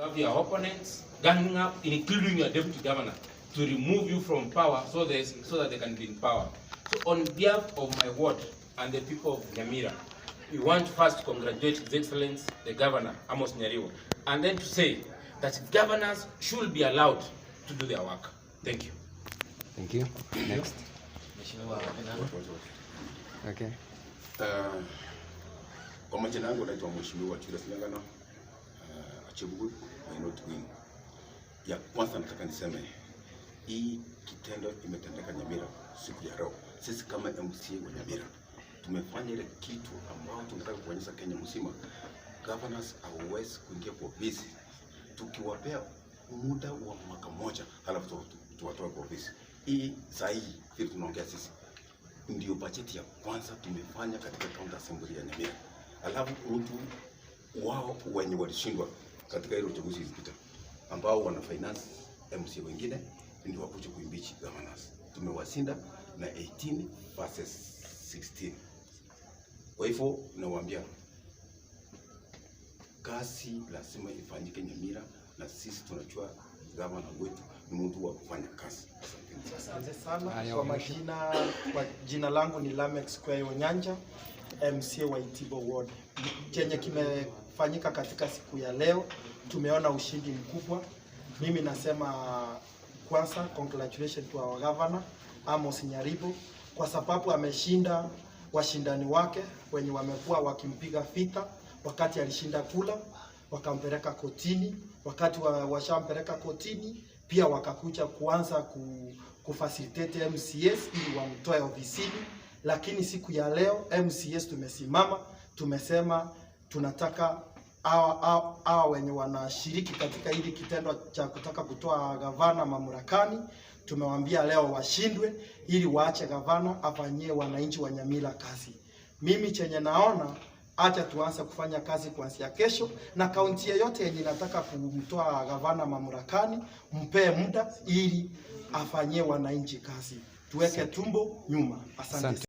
have your opponents ganging up, including your deputy governor, to remove you from power so that they can be in power. So on behalf of my ward and the people of Nyamira, we want first to congratulate His Excellency, the Governor, AMOS NYARIBO, and then to say that governors should be allowed to do their work. Thank you. Thank you. Next. Okay. Kwa majina yangu naitwa Mheshimiwa Chilesingana Achebugu Not Win. Ya kwanza nataka niseme hii kitendo imetendeka Nyamira siku ya leo. Sisi kama MCA wa Nyamira tumefanya ile kitu ambao tunataka kuonyesha Kenya mzima. Governors hawawezi kuingia kwa ofisi tukiwapea muda wa mwaka mmoja halafu tuwatoe kwa ofisi. Hii sahihi vile tunaongea sisi ndio bajeti ya kwanza tumefanya katika county assembly ya Nyamira. Alafu mtu wao wenye walishindwa katika ile uchaguzi ilipita ambao wana finance MC wengine ndio wakuja kuimpeach governors. Tumewasinda na 18 versus 16. Kwa hivyo nawaambia kazi lazima ifanyike Nyamira, na sisi tunajua governor wetu ni mtu wa kufanya kazi. Asante sana. Kwa jina langu ni Lamex Square Onyanja, MCA wa Itibo Ward. Chenye kimefanyika katika siku ya leo, tumeona ushindi mkubwa. Mimi nasema kwanza congratulations to our governor AMOS NYARIBO kwa sababu ameshinda washindani wake wenye wamekuwa wakimpiga vita. Wakati alishinda kula wakampeleka kotini, wakati washampeleka kotini pia wakakuja kuanza kufacilitate MCAs ili wamtoe ofisini. Lakini siku ya leo MCAs tumesimama, tumesema tunataka hawa wenye wanashiriki katika hili kitendo cha kutaka kutoa gavana mamlakani, tumewaambia leo washindwe ili waache gavana afanyie wananchi wa Nyamira kazi. Mimi chenye naona acha tuanze kufanya kazi kuanzia kesho, na kaunti yote yenye inataka kumtoa gavana mamlakani mpe muda ili afanyie wananchi kazi. Tuweke tumbo nyuma. Asante.